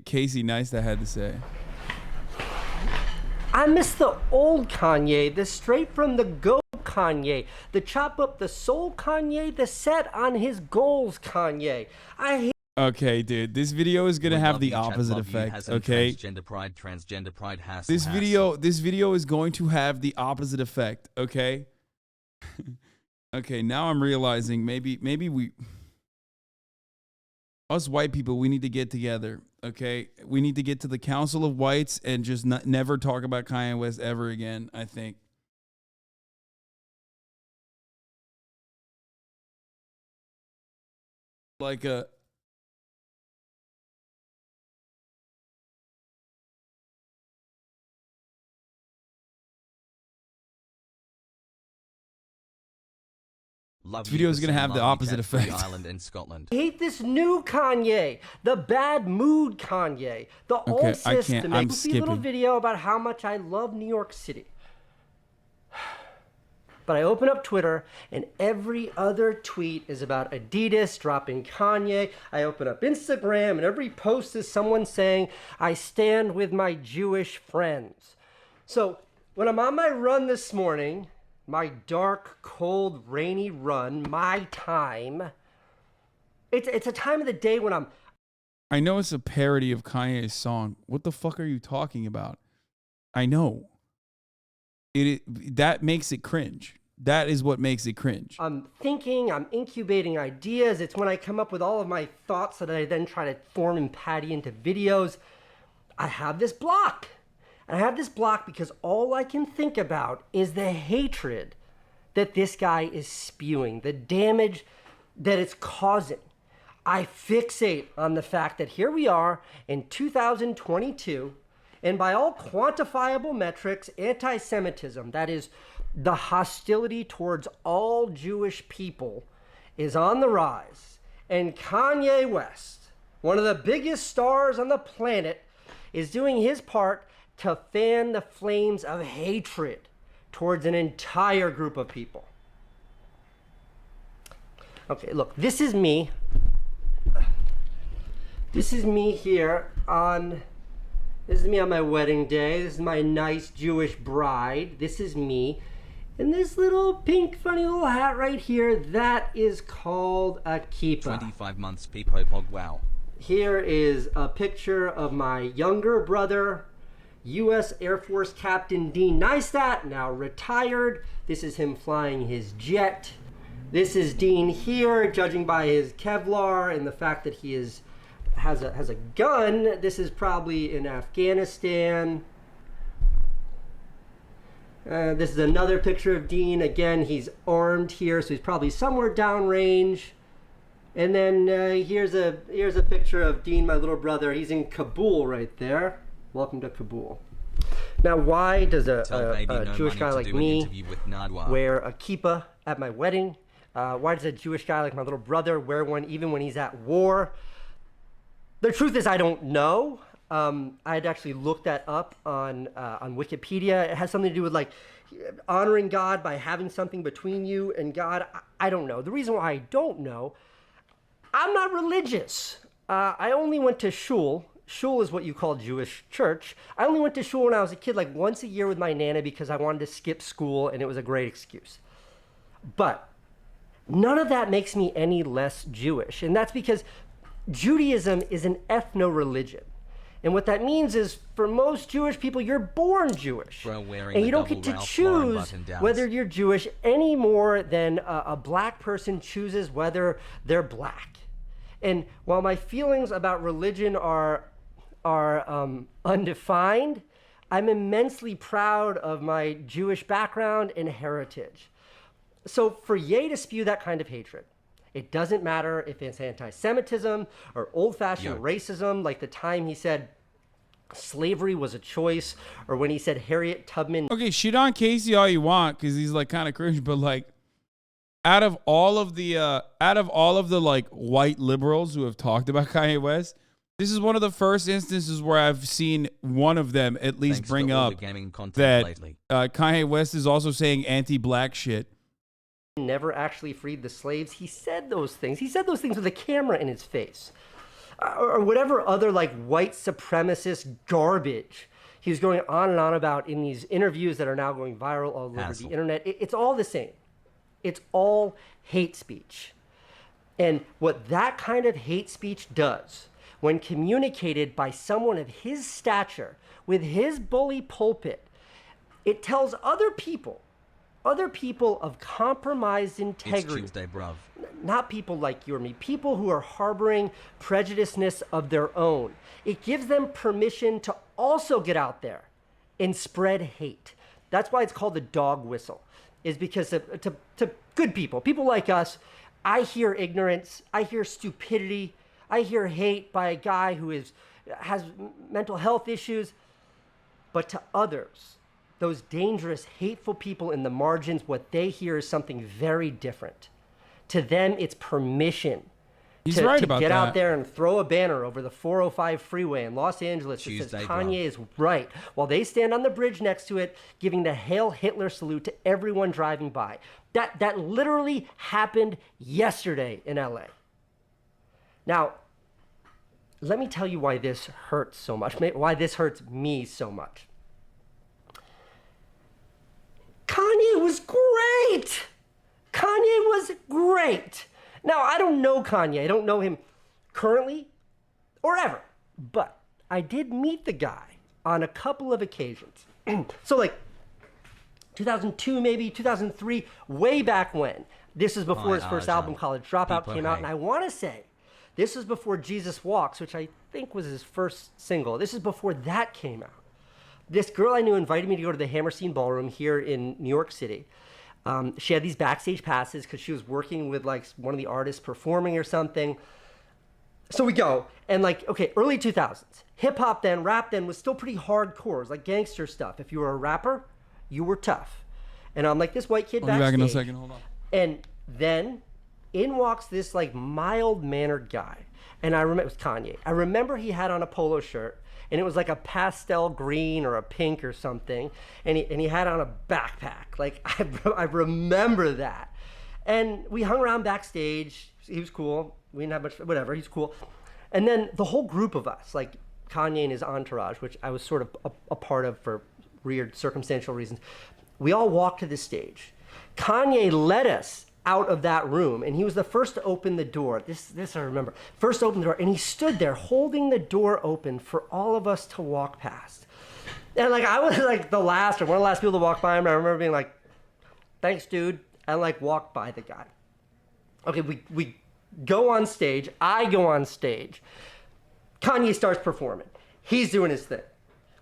Casey Neistat had to say. I miss the old Kanye, the straight from the go Kanye, the chop up the soul Kanye, the set on his goals Kanye. I hate. Okay, dude, this video is gonna have the opposite effect. Okay, transgender pride has this video is going to have the opposite effect. Okay. Okay, now I'm realizing maybe we, us white people, we need to get together. Okay, we need to get to the Council of Whites and just never talk about Kanye West ever again. I think. Like a. This video is going to have the opposite effect. Ireland and Scotland. I hate this new Kanye, the bad mood Kanye, the all system. Little video about how much I love New York City. But I open up Twitter and every other tweet is about Adidas dropping Kanye. I open up Instagram and every post is someone saying, I stand with my Jewish friends. So when I'm on my run this morning, my dark, cold, rainy run, my time, it's a time of the day when I'm... I know it's a parody of Kanye's song. What the fuck are you talking about? I know. That makes it cringe. That is what makes it cringe. I'm thinking, I'm incubating ideas. It's when I come up with all of my thoughts that I then try to form and patty into videos. I have this block. I have this block because all I can think about is the hatred that this guy is spewing, the damage that it's causing. I fixate on the fact that here we are in 2022, and by all quantifiable metrics, anti-Semitism, that is the hostility towards all Jewish people, is on the rise. And Kanye West, one of the biggest stars on the planet, is doing his part to fan the flames of hatred towards an entire group of people. Okay, look, this is me. This is me here on my wedding day. This is my nice Jewish bride. This is me. And this little pink funny little hat right here, that is called a kippah. 25 months, peepo pog, wow. Here is a picture of my younger brother, U.S. Air Force Captain Dean Neistat, now retired. This is him flying his jet. This is Dean here, judging by his Kevlar and the fact that he has a gun. This is probably in Afghanistan. This is another picture of Dean. Again, he's armed here, so he's probably somewhere downrange. And then here's a picture of Dean, my little brother. He's in Kabul right there. Welcome to Kabul. Now, why does a Jewish guy like me wear a kippah at my wedding? Why does a Jewish guy like my little brother wear one even when he's at war? The truth is, I don't know. I had actually looked that up on Wikipedia. It has something to do with like honoring God by having something between you and God. I don't know. The reason why I don't know, I'm not religious. I only went to shul. Shul is what you call Jewish church. I only went to shul when I was a kid, like once a year with my nana because I wanted to skip school and it was a great excuse. But none of that makes me any less Jewish. And that's because Judaism is an ethno-religion. And what that means is, for most Jewish people, you're born Jewish. And you don't get to choose whether you're Jewish any more than a black person chooses whether they're black. And while my feelings about religion are undefined, I'm immensely proud of my Jewish background and heritage. So for Ye to spew that kind of hatred, it doesn't matter if it's anti-Semitism or old-fashioned racism, like the time he said slavery was a choice, or when he said Harriet Tubman. Okay, shit on Casey all you want, because he's like kind of cringe, but like, out of all of the like white liberals who have talked about Kanye West, this is one of the first instances where I've seen one of them at least bring up that Kanye West is also saying anti-black shit. Never actually freed the slaves. He said those things. He said those things with a camera in his face. or whatever other like white supremacist garbage he was going on and on about in these interviews that are now going viral all over the internet. It's all the same. It's all hate speech. And what that kind of hate speech does, when communicated by someone of his stature, with his bully pulpit, it tells other people of compromised integrity. It's Tuesday, bruv. Not people like you or me, people who are harboring prejudiceness of their own. It gives them permission to also get out there and spread hate. That's why it's called the dog whistle, is because to good people like us, I hear ignorance, I hear stupidity, I hear hate by a guy who has mental health issues. But to others, those dangerous, hateful people in the margins, what they hear is something very different. To them, it's permission to get out there and throw a banner over the 405 freeway in Los Angeles that says Kanye is right, while they stand on the bridge next to it, giving the Hail Hitler salute to everyone driving by. That literally happened yesterday in LA. Now, let me tell you why this hurts so much, why this hurts me so much. Kanye was great. Kanye was great. Now, I don't know Kanye. I don't know him currently or ever. But I did meet the guy on a couple of occasions. So like 2002, maybe 2003, way back when. This is before his first album, College Dropout, came out. And I want to say, this is before Jesus Walks, which I think was his first single. This is before that came out. This girl I knew invited me to go to the Hammerstein Ballroom here in New York City. She had these backstage passes because she was working with like one of the artists performing or something. So we go, and like, okay, early 2000s. Hip hop then, rap then was still pretty hardcore. It was like gangster stuff. If you were a rapper, you were tough. And I'm like this white kid backstage. I'll be back in a second, hold on. And then in walks this like mild-mannered guy. And I remember, it was Kanye. I remember he had on a polo shirt, and it was like a pastel green or a pink or something. And he had on a backpack. Like, I remember that. And we hung around backstage. He was cool. We didn't have much, whatever, he's cool. And then the whole group of us, like Kanye and his entourage, which I was sort of a part of for weird circumstantial reasons, we all walked to the stage. Kanye led us out of that room, and he was the first to open the door. This I remember. First to open the door, and he stood there holding the door open for all of us to walk past. And like I was like the last or one of the last people to walk by him. I remember being like, "Thanks, dude," and like walked by the guy. Okay, we go on stage. I go on stage. Kanye starts performing. He's doing his thing.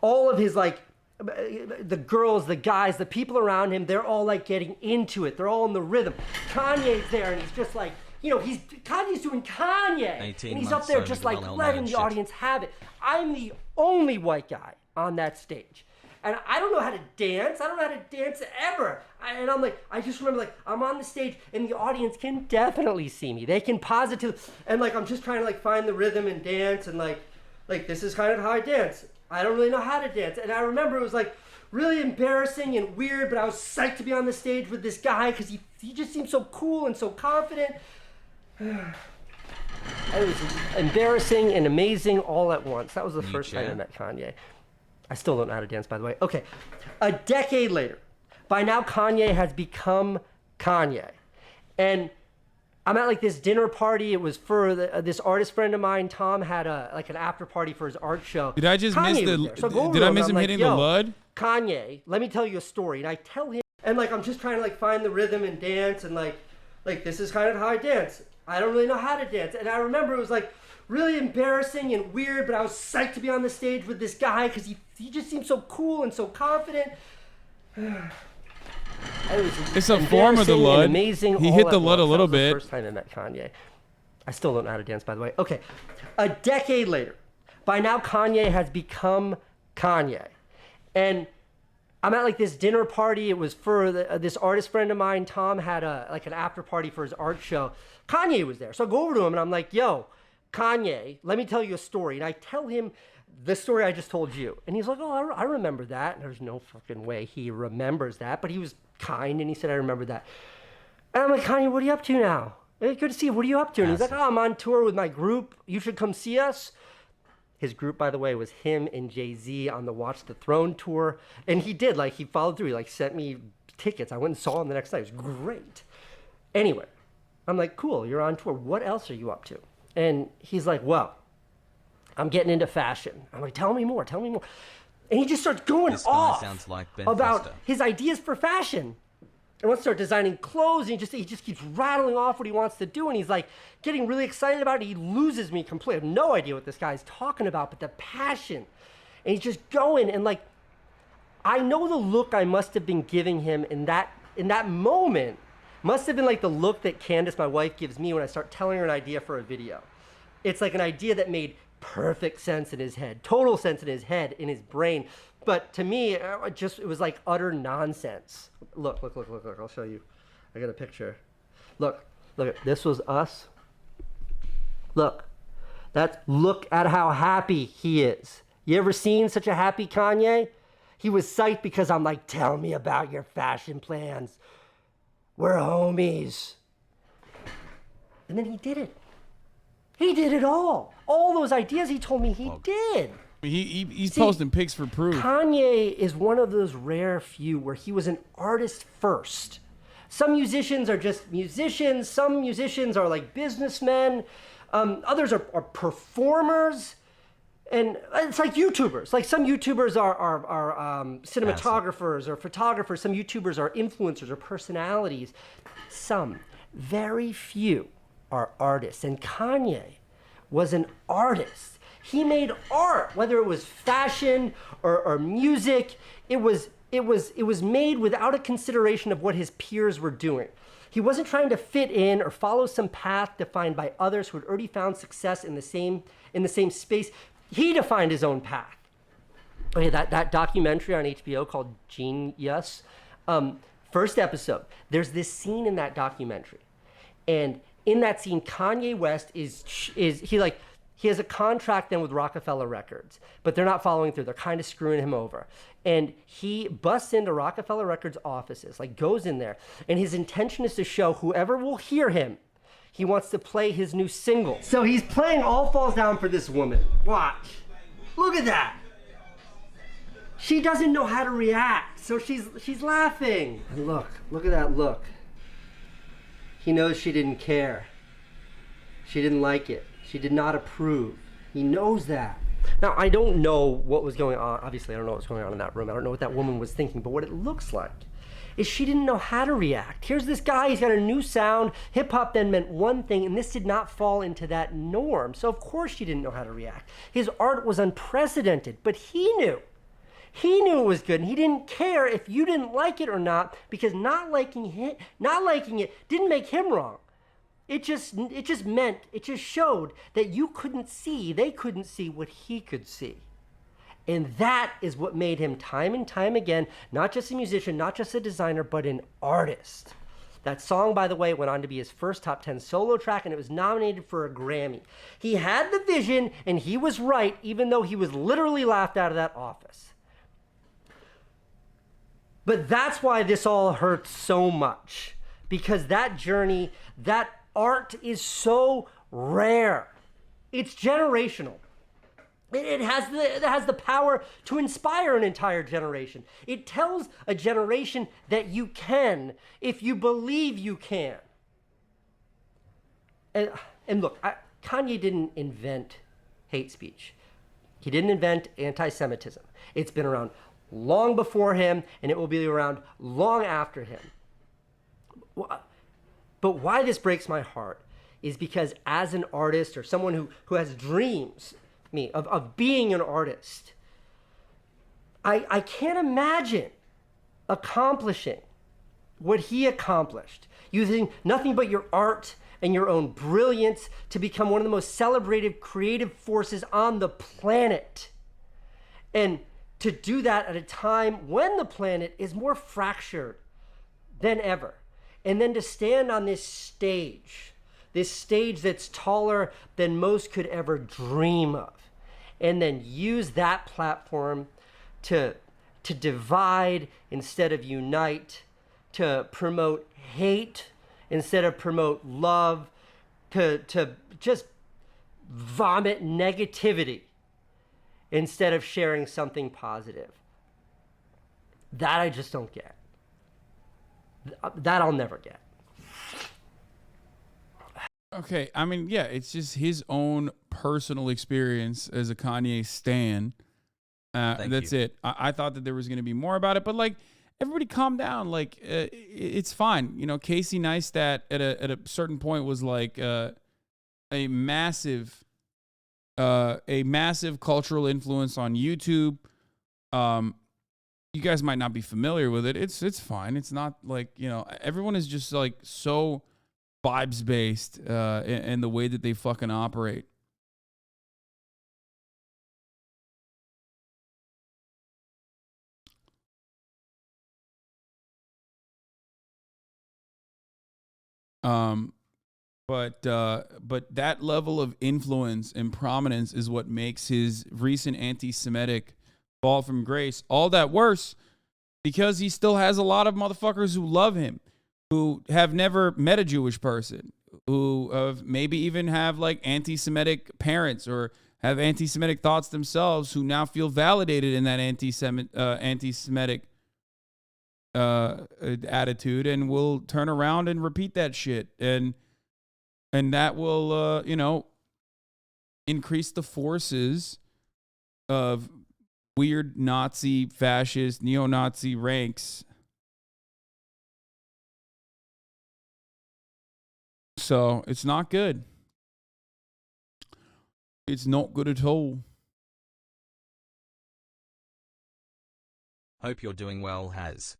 All of his like the girls, the guys, the people around him, they're all like getting into it. They're all in the rhythm. Kanye's there, and he's just like, you know, Kanye's doing Kanye. And he's up there just like letting the audience have it. I'm the only white guy on that stage. And I don't know how to dance. I don't know how to dance ever. And I'm like, I just remember like, I'm on the stage and the audience can definitely see me. They can positively, and like, I'm just trying to like find the rhythm and dance, and like this is kind of how I dance. I don't really know how to dance. And I remember it was like really embarrassing and weird, but I was psyched to be on the stage with this guy because he just seemed so cool and so confident. It was embarrassing and amazing all at once. That was the first time I met Kanye. I still don't know how to dance, by the way. Okay, a decade later, by now Kanye has become Kanye. And I'm at like this dinner party. It was for this artist friend of mine. Tom had like an after party for his art show. Did I just miss did I miss him hitting the Lud? Kanye, let me tell you a story. And I tell him, and like I'm just trying to like find the rhythm and dance, and like this is kind of how I dance. I don't really know how to dance. And I remember it was like really embarrassing and weird, but I was psyched to be on the stage with this guy because he just seemed so cool and so confident. It's a form of the Lud. Amazing. He hit the Lud a little bit. First time I met Kanye. I still don't know how to dance, by the way. Okay, a decade later, by now Kanye has become Kanye, and I'm at like this dinner party. It was for this artist friend of mine. Tom had like an after party for his art show. Kanye was there, so I go over to him and I'm like, "Yo, Kanye, let me tell you a story." And I tell him the story I just told you. And he's like, "Oh, I remember that." And there's no fucking way he remembers that, but he was kind and he said, "I remember that." And I'm like, "Kanye, what are you up to now?" Hey, good to see you. What are you up to? And he's like, oh, I'm on tour with my group. You should come see us. His group, by the way, was him and Jay-Z on the Watch the Throne tour. And he did, like, he followed through. He, like, sent me tickets. I went and saw him the next night. It was great. Anyway, I'm like, cool, you're on tour. What else are you up to? And he's like, well, I'm getting into fashion. I'm like, tell me more. And he just starts going This guy off sounds like Ben about Foster. his ideas for fashion. And wants to start designing clothes, and he just keeps rattling off what he wants to do, and he's like getting really excited about it. He loses me completely. I have no idea what this guy's talking about, but the passion. And he's just going, and like, I know the look I must have been giving him in that moment must have been like the look that Candace, my wife, gives me when I start telling her an idea for a video. It's like an idea that made perfect sense in his head, total sense in his head, in his brain. But to me, it was like utter nonsense. Look, I'll show you. I got a picture. Look, this was us. Look at how happy he is. You ever seen such a happy Kanye? He was psyched because I'm like, tell me about your fashion plans. We're homies. And then he did it. He did it all. All those ideas he told me he did. He's posting pics for proof. Kanye is one of those rare few where he was an artist first. Some musicians are just musicians. Some musicians are like businessmen. Others are performers. And it's like YouTubers. Like some YouTubers are cinematographers or photographers. Some YouTubers are influencers or personalities. Some, very few, are artists. And Kanye was an artist. He made art, whether it was fashion or music. It was made without a consideration of what his peers were doing. He wasn't trying to fit in or follow some path defined by others who had already found success in the same space. He defined his own path. Okay, that documentary on HBO called Genius, first episode, there's this scene in that documentary. And in that scene, Kanye West he has a contract then with Rockefeller Records, but they're not following through. They're kind of screwing him over. And he busts into Rockefeller Records offices, like goes in there, and his intention is to show whoever will hear him, he wants to play his new single. So he's playing All Falls Down for this woman. Watch. Look at that. She doesn't know how to react, so she's laughing. And look at that look. He knows she didn't care. She didn't like it. She did not approve. He knows that. Now, I don't know what was going on. Obviously, I don't know what was going on in that room. I don't know what that woman was thinking, but what it looks like is she didn't know how to react. Here's this guy, he's got a new sound. Hip hop then meant one thing, and this did not fall into that norm. So of course she didn't know how to react. His art was unprecedented, but he knew. He knew it was good, and he didn't care if you didn't like it or not, because not liking it didn't make him wrong. It just showed that they couldn't see what he could see. And that is what made him time and time again, not just a musician, not just a designer, but an artist. That song, by the way, went on to be his first top 10 solo track, and it was nominated for a Grammy. He had the vision, and he was right, even though he was literally laughed out of that office. But that's why this all hurts so much, because that journey, that art is so rare. It's generational. It has the power to inspire an entire generation. It tells a generation that you can if you believe you can. And look, Kanye didn't invent hate speech. He didn't invent anti-Semitism. It's been around long before him, and it will be around long after him. But why this breaks my heart is because as an artist or someone who has dreams of being an artist, I can't imagine accomplishing what he accomplished, using nothing but your art and your own brilliance to become one of the most celebrated creative forces on the planet. And to do that at a time when the planet is more fractured than ever. And then to stand on this stage that's taller than most could ever dream of, and then use that platform to divide instead of unite, to promote hate instead of promote love, to just vomit negativity instead of sharing something positive. That I just don't get. That I'll never get. Okay, I mean, yeah, it's just his own personal experience as a Kanye stan. That's you. it. I thought that there was going to be more about it, but like, everybody calm down. Like, it's fine. You know, Casey Neistat at a certain point was like a massive cultural influence on YouTube. You guys might not be familiar with it. It's fine. It's not like, you know, everyone is just like so vibes based in the way that they fucking operate. But that level of influence and prominence is what makes his recent anti-Semitic fall from grace all that worse, because he still has a lot of motherfuckers who love him, who have never met a Jewish person, who maybe even have like anti-Semitic parents or have anti-Semitic thoughts themselves, who now feel validated in that anti-Semitic attitude, and will turn around and repeat that shit, and that will you know, increase the forces of weird Nazi, fascist, neo-Nazi ranks. So it's not good. It's not good at all. Hope you're doing well, Has.